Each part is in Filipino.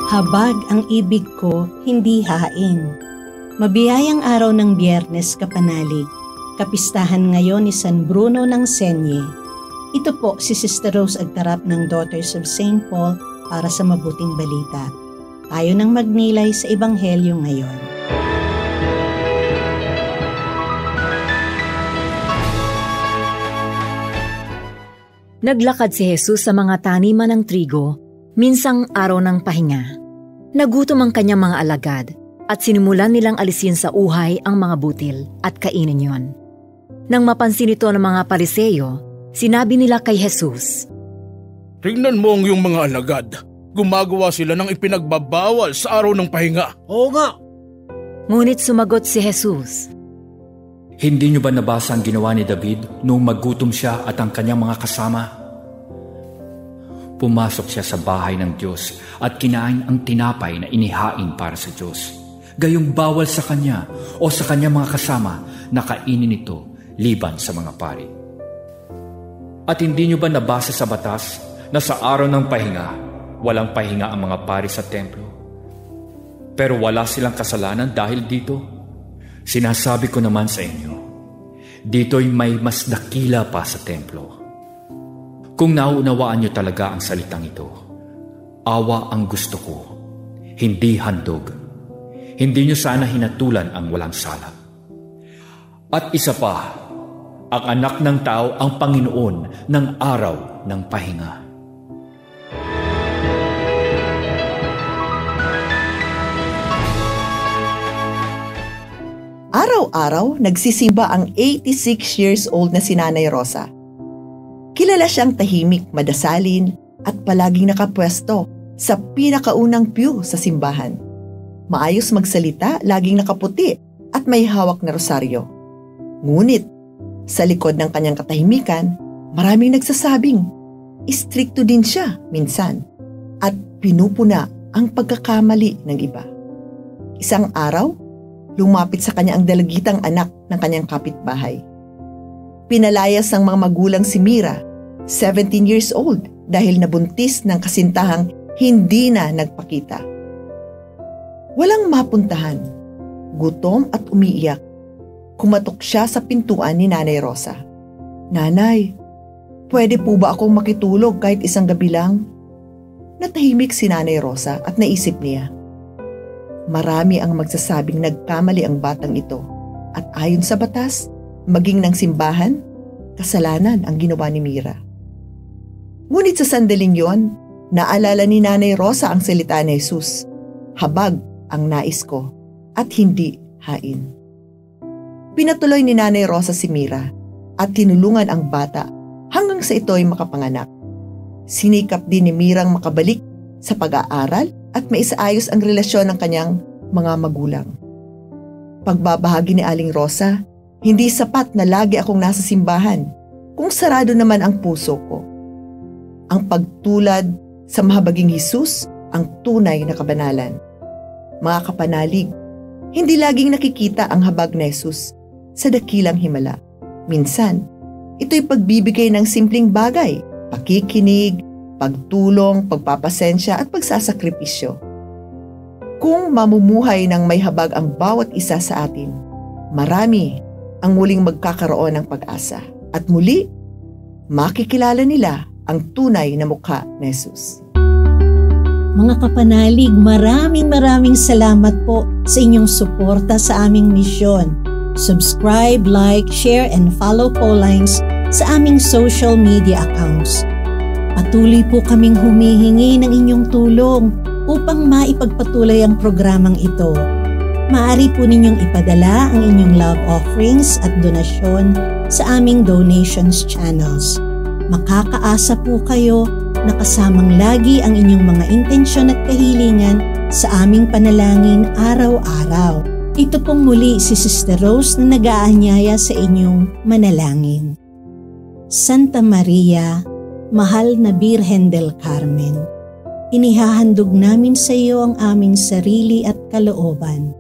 Habag ang ibig ko, hindi hain. Mabiyayang araw ng Biyernes kapanalig, kapistahan ngayon ni San Bruno ng Senye. Ito po si Sister Rose Agtarap ng Daughters of St. Paul para sa mabuting balita. Tayo nang magnilay sa Ebanghelyo ngayon. Naglakad si Jesus sa mga taniman ng trigo, minsang araw ng pahinga. Nagutom ang kanyang mga alagad at sinimulan nilang alisin sa uhay ang mga butil at kainin yon. Nang mapansin ito ng mga Pariseyo, sinabi nila kay Jesus, "Tingnan mo ang iyong mga alagad. Gumagawa sila ng ipinagbabawal sa araw ng pahinga." Oo nga. Ngunit sumagot si Jesus, "Hindi niyo ba nabasa ang ginawa ni David noong maggutom siya at ang kanyang mga kasama? Pumasok siya sa bahay ng Diyos at kinain ang tinapay na inihain para sa Diyos. Gayong bawal sa kanya o sa kanyang mga kasama na kainin ito liban sa mga pari. At hindi niyo ba nabasa sa batas na sa araw ng pahinga, walang pahinga ang mga pari sa templo? Pero wala silang kasalanan dahil dito. Sinasabi ko naman sa inyo, dito'y may mas dakila pa sa templo. Kung nauunawaan niyo talaga ang salitang ito, awa ang gusto ko, hindi handog. Hindi niyo sana hinatulan ang walang sala. At isa pa, ang anak ng tao ang Panginoon ng araw ng pahinga." Araw-araw, nagsisimba ang 86 years old na si Nanay Rosa. Kilala siyang tahimik, madasalin, at palaging nakapwesto sa pinakaunang pew sa simbahan. Maayos magsalita, laging nakaputi, at may hawak na rosaryo. Ngunit, sa likod ng kanyang katahimikan, maraming nagsasabing, istrikto din siya minsan, at pinupuna ang pagkakamali ng iba. Isang araw, lumapit sa kanya ang dalagitang anak ng kanyang kapitbahay. Pinalayas ng mga magulang si Mira, 17 years old, dahil nabuntis ng kasintahang hindi na nagpakita. Walang mapuntahan, gutom at umiiyak, kumatok siya sa pintuan ni Nanay Rosa. "Nanay, pwede po ba akong makitulog kahit isang gabi lang?" Natahimik si Nanay Rosa at naisip niya, marami ang magsasabing nagkamali ang batang ito at ayon sa batas, maging ng simbahan, kasalanan ang ginawa ni Mira. Ngunit sa sandaling yon, naalala ni Nanay Rosa ang salita ni Jesus, "Habag ang nais ko at hindi hain." Pinatuloy ni Nanay Rosa si Mira at tinulungan ang bata hanggang sa ito'y makapanganak. Sinikap din ni Mirang makabalik sa pag-aaral at maisaayos ang relasyon ng kanyang mga magulang. Pagbabahagi ni Aling Rosa, hindi sapat na lagi akong nasa simbahan kung sarado naman ang puso ko. Ang pagtulad sa mahabaging Jesus ang tunay na kabanalan. Mga kapanalig, hindi laging nakikita ang habag ni Jesus sa dakilang himala. Minsan, ito'y pagbibigay ng simpleng bagay, pakikinig, pagtulong, pagpapasensya at pagsasakripisyo. Kung mamumuhay ng may habag ang bawat isa sa atin, marami ang muling magkakaroon ng pag-asa. At muli, makikilala nila ang tunay na mukha ni Jesus. Mga kapanalig, maraming salamat po sa inyong suporta sa aming misyon. Subscribe, like, share, and follow Paulines sa aming social media accounts. Patuloy po kaming humihingi ng inyong tulong upang maipagpatuloy ang programang ito. Maaari po ninyong ipadala ang inyong love offerings at donasyon sa aming donations channels. Makakaasa po kayo na kasamang lagi ang inyong mga intensyon at kahilingan sa aming panalangin araw-araw. Ito pong muli si Sister Rose na nag-aanyaya sa inyong manalangin. Santa Maria, Mahal na Birhen del Carmen, inihahandog namin sa iyo ang aming sarili at kalooban.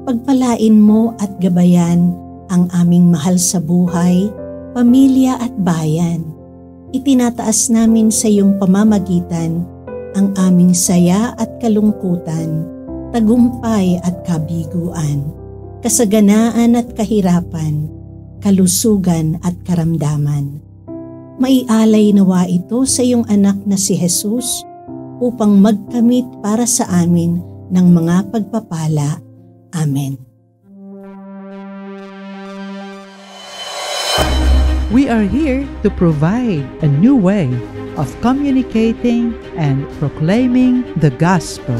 Pagpalain mo at gabayan ang aming mahal sa buhay, pamilya at bayan. Itinataas namin sa iyong pamamagitan ang aming saya at kalungkutan, tagumpay at kabiguan, kasaganaan at kahirapan, kalusugan at karamdaman. Maialay nawa ito sa iyong anak na si Jesus upang magkamit para sa amin ng mga pagpapala. Amen. We are here to provide a new way of communicating and proclaiming the gospel.